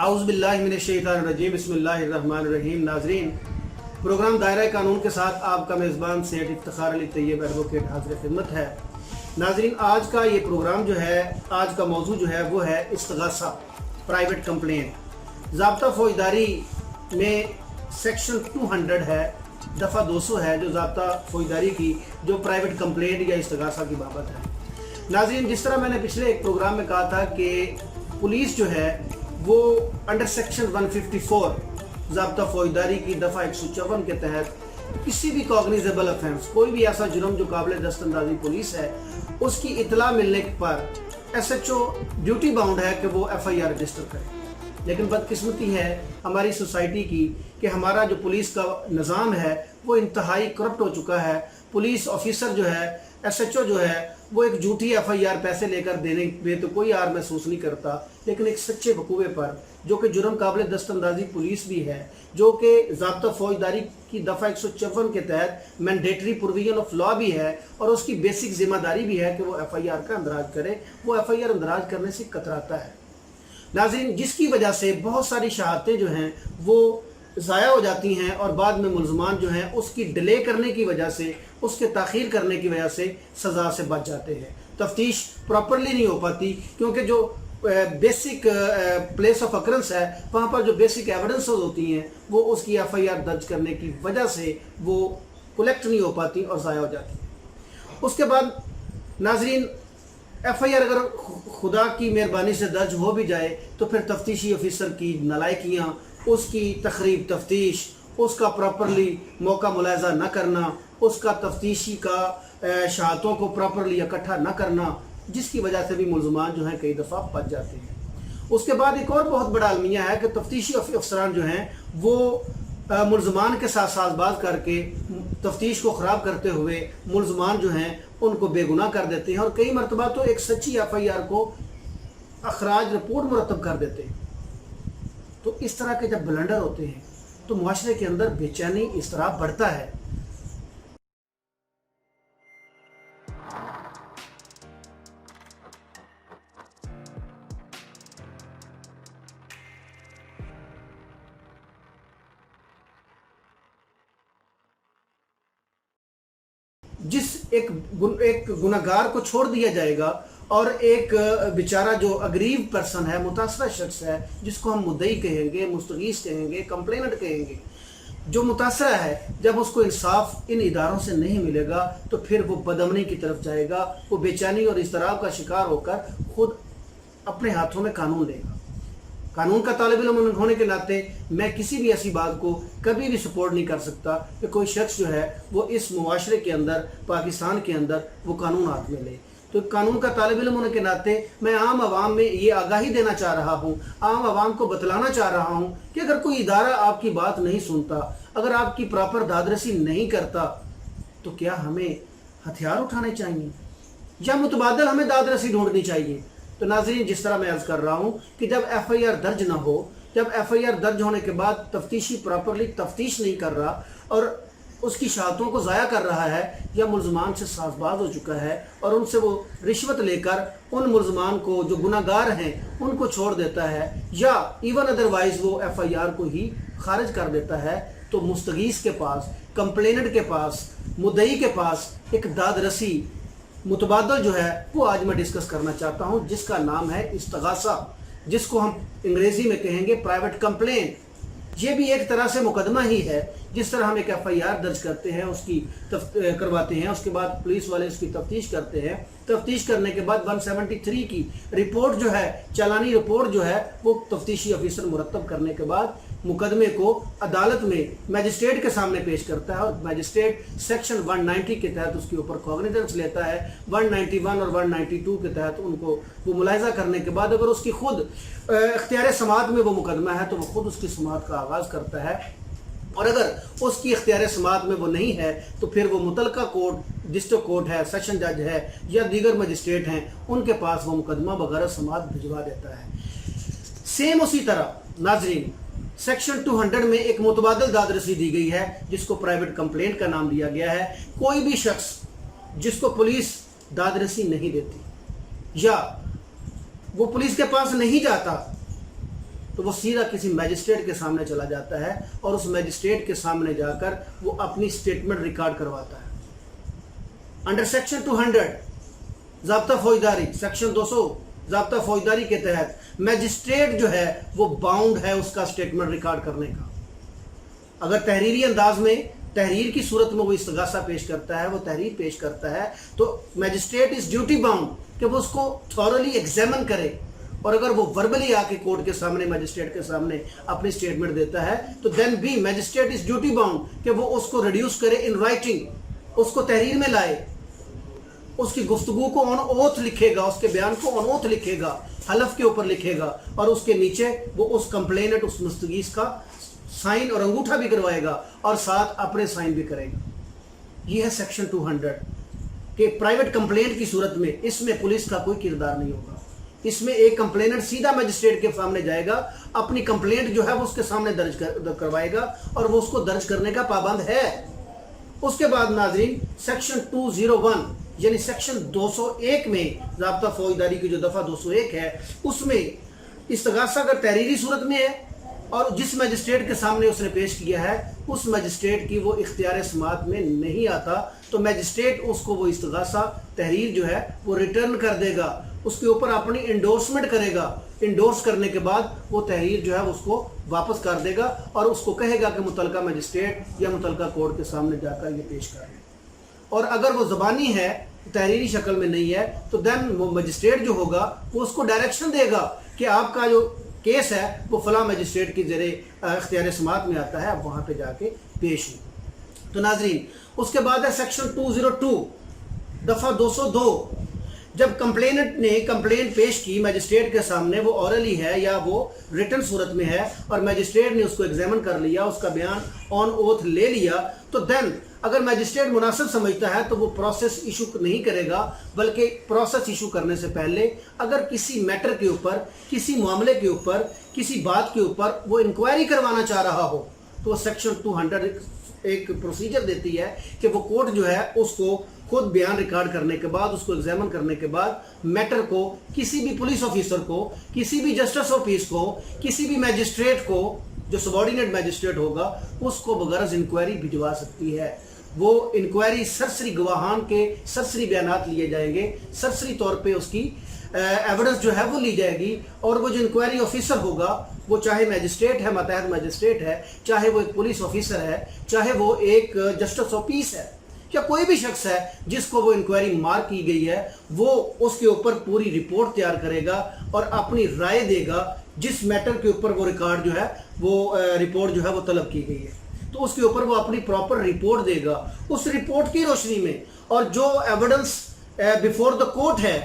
आउज़ बिल्लाहि मिनश शैतानिर रजीम बिस्मिल्लाहिर रहमानिर रहीम। नाज़रीन, प्रोग्राम दायरा कानून के साथ आपका मेज़बान सैयद इफ्तिखार अली तैयब एडवोकेट हाज़िर खिदमत है। नाज़रीन, आज का ये प्रोग्राम जो है, आज का मौजू जो है वो है इस्तिग़ासा, प्राइवेट कंप्लेंट। ज़ाब्ता फ़ौजदारी में सेक्शन 200 है, दफ़ा 200 है जो ज़ाब्ता फ़ौजदारी की जो प्राइवेट कंप्लेंट या इस्तिग़ासा की बाबत है। नाज़रीन, जिस तरह मैंने पिछले एक प्रोग्राम में कहा था कि पुलिस जो है वो अंडर सेक्शन 154 ज़ाब्ता फ़ौजदारी की दफ़ा 154 के तहत किसी भी कॉग्निजेबल ऑफेंस, कोई भी ऐसा जुर्म जो काबिल दस्तंदाजी पुलिस है, उसकी इतला मिलने पर SHO ड्यूटी बाउंड है कि वो FIR रजिस्टर करे। लेकिन बदकिस्मती है हमारी सोसाइटी की कि हमारा जो पुलिस का निज़ाम है वो इंतहाई करप्ट हो चुका है। पुलिस ऑफिसर जो है, SHO जो है, वो एक झूठी FIR पैसे लेकर देने में तो कोई आर महसूस नहीं करता, लेकिन एक सच्चे वकूवे पर जो कि जुर्म काबिल दस्तंदाजी पुलिस भी है, जो कि ज़ाब्ता फ़ौजदारी की दफ़ा 154 के तहत मैंडेटरी प्रोविजन ऑफ लॉ भी है और उसकी बेसिक जिम्मेदारी भी है कि वो FIR का अंदराज करे। वो FIR अंदराज करने से कतराता है। नाज़रीन, जिसकी वजह से बहुत सारी शहादतें जो हैं वो ज़ाया हो जाती हैं और बाद में मुल्ज़मान जो हैं उसकी डिले करने की वजह से, उसके ताख़ीर करने की वजह से सज़ा से बच जाते हैं। तफ्तीश प्रॉपरली नहीं हो पाती क्योंकि जो बेसिक प्लेस ऑफ अकरेंस है वहाँ पर जो बेसिक एविडेंस होती हैं वो उसकी FIR दर्ज करने की वजह से वो कलेक्ट नहीं हो पाती और ज़ाया हो जाती है। उसके बाद नाज़रीन, FIR अगर खुदा की मेहरबानी से दर्ज हो भी जाए तो फिर तफ्तीशी ऑफिसर की नालायकियाँ, उसकी तखरीब तफ्तीश, उसका प्रॉपरली मौका मुलाहजा न करना, उसका तफ्तीशी का शहादतों को प्रॉपरली इकट्ठा न करना, जिसकी वजह से भी मुल्ज़मान जो हैं कई दफ़ा बच जाते हैं। उसके बाद एक और बहुत बड़ा अलमिया है कि तफ्तीशी अफसरान जो हैं वो मुल्ज़मान के साथ साज़बाज़ करके तफ्तीश को ख़राब करते हुए मुल्ज़मान जो हैं उनको बेगुनाह कर देते हैं और कई मरतबा तो एक सच्ची FIR को अखराज रिपोर्ट मुरतब कर देते हैं। तो इस तरह के जब ब्लंडर होते हैं तो मुआशरे के अंदर बेचैनी इस तरह बढ़ता है। जिस एक गुनहगार को छोड़ दिया जाएगा और एक बेचारा जो अगरीब पर्सन है, मुतासरा शख्स है, जिसको हम मुद्दई कहेंगे, मुस्तगीस कहेंगे, कंप्लेनेंट कहेंगे, जो मुतासरा है, जब उसको इंसाफ इन इदारों से नहीं मिलेगा तो फिर वो बदअमनी की तरफ जाएगा। वो बेचैनी और इज़्तिराब का शिकार होकर खुद अपने हाथों में कानून लेगा। कानून का तालिब इल्म होने के नाते मैं किसी भी ऐसी बात को कभी भी सपोर्ट नहीं कर सकता कि कोई शख्स जो है वो इस मुआशरे के अंदर, पाकिस्तान के अंदर, वो कानून हाथ में ले। तो कानून का तालिब इल्म होने के नाते मैं आम आवाम में ये आगाही देना चाह रहा हूँ, आम आवाम को बतलाना चाह रहा हूँ कि अगर कोई इदारा आपकी बात नहीं सुनता, अगर आपकी प्रॉपर दादरसी नहीं करता, तो क्या हमें हथियार उठाने चाहिए या मुतबादल हमें दादरसी ढूंढनी चाहिए? तो नाज़रीन, जिस तरह मैं अर्ज़ कर रहा हूँ कि जब FIR दर्ज ना हो, जब FIR दर्ज होने के बाद तफ्तीशी प्रॉपरली तफ्तीश नहीं कर रहा और उसकी शहादतों को ज़ाया कर रहा है या मुल्ज़मान से साज़बाज़ हो चुका है और उनसे वो रिश्वत लेकर उन मुल्ज़मान को जो गुनाहगार हैं उनको छोड़ देता है या इवन अदरवाइज़ वो FIR को ही खारिज कर देता है, तो मुस्तगीस के पास, कंप्लेनेंट के पास, मुद्दई के पास एक दादरसी मुतबादल जो है वो आज मैं डिस्कस करना चाहता हूँ, जिसका नाम है इस्तिग़ासा, जिसको हम अंग्रेज़ी में कहेंगे प्राइवेट कंप्लेंट। ये भी एक तरह से मुकदमा ही है। जिस तरह हम एक FIR दर्ज करते हैं, उसकी करवाते हैं, उसके बाद पुलिस वाले उसकी तफ्तीश करते हैं, तफ्तीश करने के बाद 173 की रिपोर्ट जो है, चालानी रिपोर्ट जो है, वो तफ्तीशी ऑफिसर मुरतब करने के बाद मुकदमे को अदालत में मैजिस्ट्रेट के सामने पेश करता है और मैजिस्ट्रेट सेक्शन 190 के तहत उसके ऊपर कॉग्निजेंस लेता है। 191 और 192 के तहत उनको वो मुलाहिजा करने के बाद अगर उसकी खुद इख्तियार समाअत में वो मुकदमा है तो वो खुद उसकी समाअत का आगाज़ करता है और अगर उसकी इख्तियार समाअत में वो नहीं है तो फिर वो मुतलका कोर्ट, डिस्ट्रिक्ट कोर्ट है, सेशन जज है या दीगर मजिस्ट्रेट हैं, उनके पास वो मुकदमा वगैरह समाअत भिजवा देता है। सेम उसी तरह नाजरीन, सेक्शन 200 में एक मुतबादल दादरसी दी गई है जिसको प्राइवेट कंप्लेंट का नाम दिया गया है। कोई भी शख्स जिसको पुलिस दादरसी नहीं देती या वो पुलिस के पास नहीं जाता تو وہ سیدھا کسی میجسٹریٹ کے سامنے چلا جاتا ہے اور اس میجسٹریٹ کے سامنے جا کر وہ اپنی سٹیٹمنٹ ریکارڈ کرواتا ہے۔ انڈر سیکشن 200 ضابطہ فوجداری، سیکشن 200 ضابطہ فوجداری کے تحت میجسٹریٹ جو ہے وہ باؤنڈ ہے اس کا سٹیٹمنٹ ریکارڈ کرنے کا۔ اگر تحریری انداز میں تحریر کی صورت میں وہ استغاثہ پیش کرتا ہے، وہ تحریر پیش کرتا ہے، تو میجسٹریٹ از ڈیوٹی باؤنڈ کہ وہ اس کو تھورلی ایگزامن کرے، اور اگر وہ وربلی آ کے کورٹ کے سامنے میجسٹریٹ کے سامنے اپنی سٹیٹمنٹ دیتا ہے تو دین بھی میجسٹریٹ از ڈیوٹی باؤنڈ کہ وہ اس کو ریڈیوس کرے ان رائٹنگ، اس کو تحریر میں لائے، اس کی گفتگو کو آن اوتھ لکھے گا، اس کے بیان کو آن اوتھ لکھے گا، حلف کے اوپر لکھے گا، اور اس کے نیچے وہ اس کمپلینٹ، اس مستغیث کا سائن اور انگوٹھا بھی کروائے گا اور ساتھ اپنے سائن بھی کرے گا۔ یہ ہے سیکشن 200 کہ پرائیویٹ کمپلینٹ کی صورت میں اس میں پولیس کا کوئی کردار نہیں ہوگا۔ اس میں ایک کمپلینٹ سیدھا میجسٹریٹ کے سامنے جائے گا، اپنی کمپلینٹ جو ہے وہ اس کے سامنے درج کروائے گا اور وہ اس کو درج کرنے کا پابند ہے۔ اس کے بعد ناظرین سیکشن 201 یعنی سیکشن 201 میں ضابطہ فوجداری کی جو دفعہ 201 ہے، اس میں استغاثہ اگر تحریری صورت میں ہے اور جس میجسٹریٹ کے سامنے اس نے پیش کیا ہے اس میجسٹریٹ کی وہ اختیار سماعت میں نہیں آتا، تو میجسٹریٹ اس کو وہ استغاثہ تحریر جو ہے وہ ریٹرن کر دے گا، اس کے اوپر اپنی انڈورسمنٹ کرے گا، انڈورس کرنے کے بعد وہ تحریر جو ہے اس کو واپس کر دے گا اور اس کو کہے گا کہ متعلقہ میجسٹریٹ یا متعلقہ کورٹ کے سامنے جا کر یہ پیش کریں۔ اور اگر وہ زبانی ہے، تحریری شکل میں نہیں ہے، تو دین وہ میجسٹریٹ جو ہوگا وہ اس کو ڈائریکشن دے گا کہ آپ کا جو کیس ہے وہ فلاں میجسٹریٹ کی زیر اختیار سماعت میں آتا ہے، آپ وہاں پہ جا کے پیش ہوں۔ تو ناظرین اس کے بعد ہے سیکشن 202 دفعہ 202۔ جب کمپلیننٹ نے کمپلینٹ پیش کی میجسٹریٹ کے سامنے، وہ اورلی ہے یا وہ ریٹن صورت میں ہے، اور میجسٹریٹ نے اس کو ایگزامن کر لیا، اس کا بیان آن اوتھ لے لیا، تو دین اگر میجسٹریٹ مناسب سمجھتا ہے تو وہ پروسیس ایشو نہیں کرے گا، بلکہ پروسیس ایشو کرنے سے پہلے اگر کسی میٹر کے اوپر، کسی معاملے کے اوپر، کسی بات کے اوپر وہ انکوائری کروانا چاہ رہا ہو تو وہ سیکشن 200 ایک پروسیجر دیتی ہے کہ وہ کورٹ جو ہے اس کو خود بیان ریکارڈ کرنے کے بعد، اس کو ایگزامن کرنے کے بعد میٹر کو کسی بھی پولیس آفیسر کو، کسی بھی جسٹس آف پیس کو، کسی بھی میجسٹریٹ کو جو سبارڈینیٹ میجسٹریٹ ہوگا اس کو بغرض انکوائری بھجوا سکتی ہے۔ وہ انکوائری سرسری گواہان کے سرسری بیانات لیے جائیں گے، سرسری طور پہ اس کی ایویڈنس جو ہے وہ لی جائے گی، اور وہ جو انکوائری آفیسر ہوگا وہ چاہے میجسٹریٹ ہے، ماتحت میجسٹریٹ ہے، چاہے وہ ایک پولیس آفیسر ہے، چاہے وہ ایک جسٹس آف پیس ہے، یا کوئی بھی شخص ہے جس کو وہ انکوائری مارک کی گئی ہے، وہ اس کے اوپر پوری رپورٹ تیار کرے گا اور اپنی رائے دے گا جس میٹر کے اوپر وہ ریکارڈ جو ہے وہ رپورٹ جو ہے وہ طلب کی گئی ہے، تو اس کے اوپر وہ اپنی پراپر رپورٹ دے گا۔ اس رپورٹ کی روشنی میں اور جو ایویڈنس بیفور دا کورٹ ہے،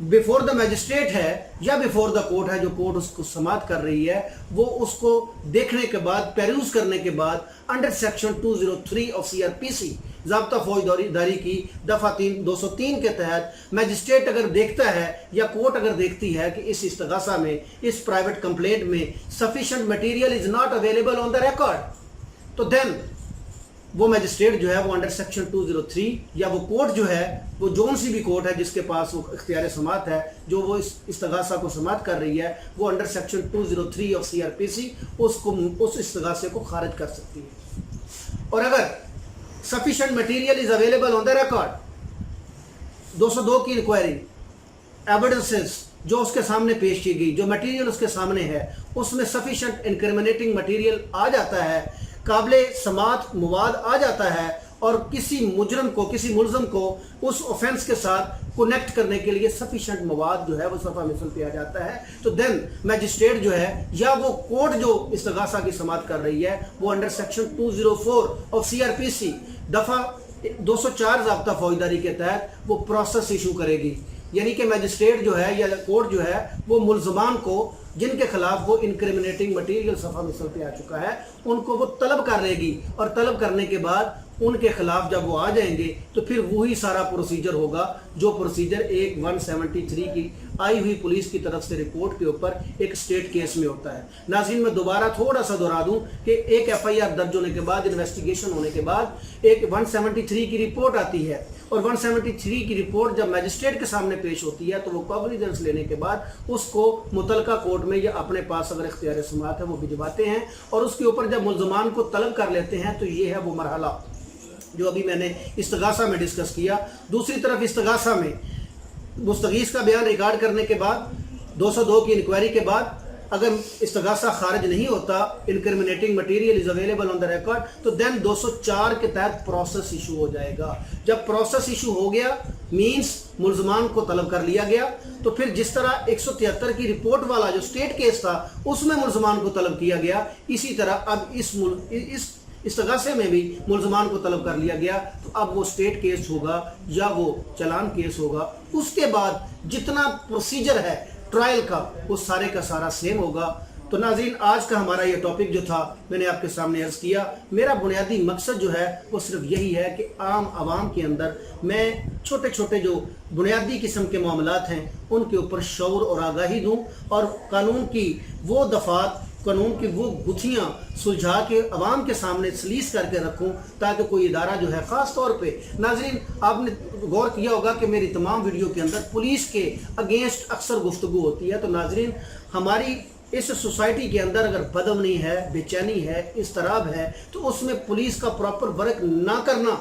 بیفور دا میجسٹریٹ ہے یا بیفور دا کورٹ ہے، جو کورٹ اس کو سماعت کر رہی ہے، وہ اس کو دیکھنے کے بعد، پیروز کرنے کے بعد انڈر سیکشن 203 آف CRPC ضابطہ فوجداری کی دفعہ 203 کے تحت میجسٹریٹ اگر دیکھتا ہے یا کورٹ اگر دیکھتی ہے کہ اس استغاثہ میں، اس پرائیویٹ کمپلینٹ میں sufficient material is not available on the record، تو دین وہ میجسٹریٹ جو ہے وہ انڈر سیکشن 203 یا وہ کورٹ جو ہے وہ جون سی بھی کورٹ ہے جس کے پاس وہ اختیار سماعت ہے، جو وہ اس استغاثہ کو سماعت کر رہی ہے، وہ انڈر سیکشن 203 آف CRPC اس استغاثے کو خارج کر سکتی ہے۔ اور اگر sufficient material is available on the record، 202 کی انکوائری، ایویڈنسز جو اس کے سامنے پیش کی گئی، جو میٹیریل اس کے سامنے ہے، اس میں sufficient incriminating material آ جاتا ہے، قابل سماعت مواد آ جاتا ہے، اور کسی مجرم کو، کسی ملزم کو اس اوفینس کے ساتھ کنیکٹ کرنے کے لیے سفیشینٹ مواد جو ہے وہ صفحہ مثل پہ آ جاتا ہے، تو دین میجسٹریٹ جو ہے یا وہ کورٹ جو استغاثہ کی سماعت کر رہی ہے، وہ انڈر سیکشن 204 آف CRPC دفعہ 204 ضابطہ فوجداری کے تحت وہ پروسیس ایشو کرے گی، یعنی کہ میجسٹریٹ جو ہے یا کورٹ جو ہے وہ ملزمان کو جن کے خلاف وہ انکریمنیٹنگ مٹیریل صفحہ مثل پہ آ چکا ہے ان کو وہ طلب کر لے گی، اور طلب کرنے کے بعد उनके खिलाफ जब वो आ जाएंगे तो फिर वही सारा प्रोसीजर होगा जो प्रोसीजर एक 173 की आई हुई पुलिस की तरफ से रिपोर्ट के ऊपर एक स्टेट केस में होता है। नाज़रीन, मैं दोबारा थोड़ा सा दोहरा दूं कि एक FIR दर्ज होने के बाद, इन्वेस्टिगेशन होने के बाद एक 173 की रिपोर्ट आती है और 173 की रिपोर्ट जब मैजिस्ट्रेट के सामने पेश होती है तो वो कॉग्निजेंस लेने के बाद उसको मुतलका कोर्ट में या अपने पास अगर इख्तियार समाअत है वो भिजवाते हैं और उसके ऊपर जब मुल्ज़मान को तलब कर लेते हैं तो ये है वो मरहला जो अभी मैंने इस्तगासा में डिस्कस किया। दूसरी तरफ इस्तगासा में मुस्तगीस का बयान रिकॉर्ड करने के बाद 202 की इंक्वायरी के बाद अगर इस्तगासा खारिज नहीं होता, incriminating material is available on the record, तो देन 204 के तहत प्रोसेस इशू हो जाएगा। जब प्रोसेस इशू हो गया मींस मुल्ज़मान को तलब कर लिया गया, तो फिर जिस तरह 173 की रिपोर्ट वाला जो स्टेट केस था उसमें मुल्ज़मान को तलब किया गया, इसी तरह अब इस इस्तगासे में भी मुल्ज़मान को तलब कर लिया गया। तो अब वो स्टेट केस होगा या वो चलान केस होगा, उसके बाद जितना प्रोसीजर है ट्रायल का वो सारे का सारा सेम होगा। तो नाज़रीन, आज का हमारा ये टॉपिक जो था मैंने आपके सामने अर्ज़ किया। मेरा बुनियादी मकसद जो है वो सिर्फ यही है कि आम आवाम के अंदर मैं छोटे छोटे जो बुनियादी किस्म के मामलात हैं उनके ऊपर शऊर और आगाही दूँ और कानून की वो दफ़ात, कानून की वो गुत्थियाँ सुलझा के अवाम के सामने सलीस करके रखूँ ताकि कोई इदारा जो है ख़ास तौर पे नाज़रीन आपने गौर किया होगा कि मेरी तमाम वीडियो के अंदर पुलिस के अगेंस्ट अक्सर गुफ्तगू होती है। तो नाज़रीन, हमारी इस सोसाइटी के अंदर अगर बदअमनी है, बेचैनी है, इस्तराब है, तो उसमें पुलिस का प्रॉपर वर्क ना करना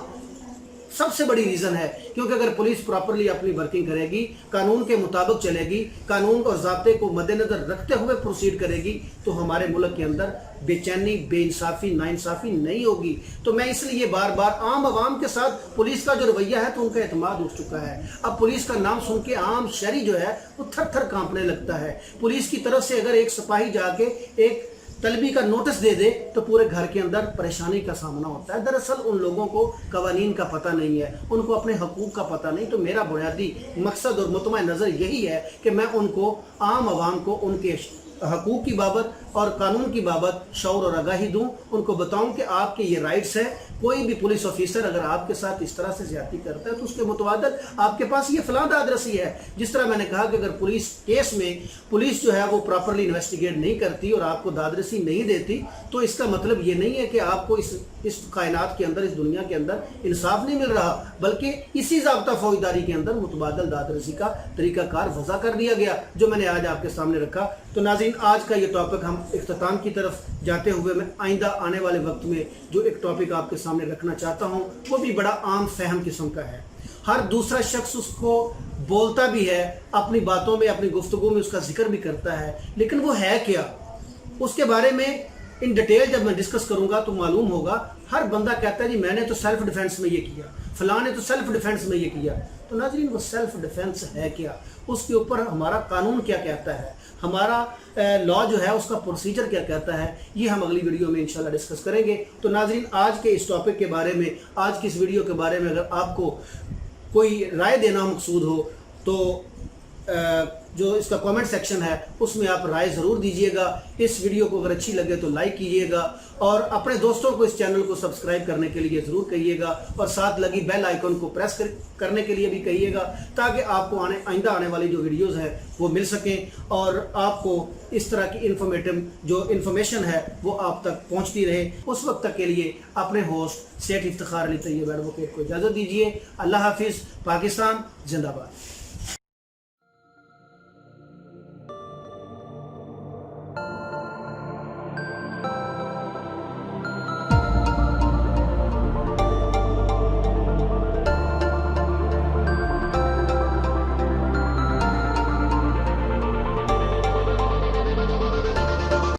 सबसे बड़ी रीज़न है। क्योंकि अगर पुलिस प्रॉपरली अपनी वर्किंग करेगी, कानून के मुताबिक चलेगी, कानून और ज़ाब्ते को मद्देनज़र रखते हुए प्रोसीड करेगी, तो हमारे मुल्क के अंदर बेचैनी, बेइंसाफ़ी, नाइंसाफ़ी नहीं होगी। तो मैं इसलिए बार बार आम आवाम के साथ पुलिस का जो रवैया है तो उनका एतमाद उठ चुका है। अब पुलिस का नाम सुन के आम शहरी जो है वो थर थर कांपने लगता है। पुलिस की तरफ से अगर एक सिपाही जाके एक तलबी का नोटिस दे दे तो पूरे घर के अंदर परेशानी का सामना होता है। दरअसल उन लोगों को कवानीन का पता नहीं है, उनको अपने हकूक़ का पता नहीं। तो मेरा बुनियादी मकसद और मुतमा नज़र यही है कि मैं उनको, आम आवाम को, उनके हकूक़ की बाबत और कानून की बाबत शऊर और आगाही दूँ, उनको बताऊँ कि आपके ये राइट्स हैं। कोई भी पुलिस ऑफिसर अगर आपके साथ इस तरह से ज्यादती करता है तो उसके मुतवादल आपके पास ये फलां दादरसी है। जिस तरह मैंने कहा कि अगर पुलिस केस में पुलिस जो है वो प्रॉपरली इन्वेस्टिगेट नहीं करती और आपको दादरसी नहीं देती तो इसका मतलब ये नहीं है कि आपको इस कायनात के अंदर, इस दुनिया के अंदर इंसाफ नहीं मिल रहा, बल्कि इसी ज़ाब्ता फौजदारी के अंदर मुतबादल दादरसी का तरीक़ाकार वज़ा कर दिया गया जो मैंने आज आपके सामने रखा। तो नाज़रीन, आज का ये टॉपिक हम इख्तिताम की तरफ जाते हुए मैं आइंदा आने वाले वक्त में जो एक टॉपिक आपके सामने रखना चाहता हूँ वो भी बड़ा आम फहम किस्म का है। हर दूसरा शख्स उसको बोलता भी है, अपनी बातों में, अपनी गुफ्तगू में उसका जिक्र भी करता है, लेकिन वो है क्या, उसके बारे में इन डिटेल जब मैं डिस्कस करूंगा तो मालूम होगा। हर बंदा कहता है जी मैंने तो सेल्फ डिफेंस में ये किया, फलां ने तो सेल्फ डिफेंस में ये किया। तो नाज़रीन, वो सेल्फ डिफेंस है क्या, उसके ऊपर हमारा कानून क्या कहता है, हमारा लॉ जो है उसका प्रोसीजर क्या कहता है, ये हम अगली वीडियो में इंशाल्लाह डिस्कस करेंगे। तो नाज़रीन, आज के इस टॉपिक के बारे में, आज की इस वीडियो के बारे में अगर आपको कोई राय देना मकसूद हो तो जो इसका कमेंट सेक्शन है उसमें आप राय ज़रूर दीजिएगा। इस वीडियो को अगर अच्छी लगे तो लाइक कीजिएगा और अपने दोस्तों को इस चैनल को सब्सक्राइब करने के लिए ज़रूर कहिएगा और साथ लगी बेल आइकन को प्रेस करने के लिए भी कहिएगा ताकि आपको आइंदा आने वाली जो वीडियोस हैं वो मिल सकें और आपको इस तरह की इन्फॉर्मेशन है वो आप तक पहुँचती रहे। उस वक्त तक के लिए अपने होस्ट सेठ इफ्तिखार अली तैयब एडवोकेट को इजाज़त दीजिए। अल्लाह हाफिज़। पाकिस्तान जिंदाबाद।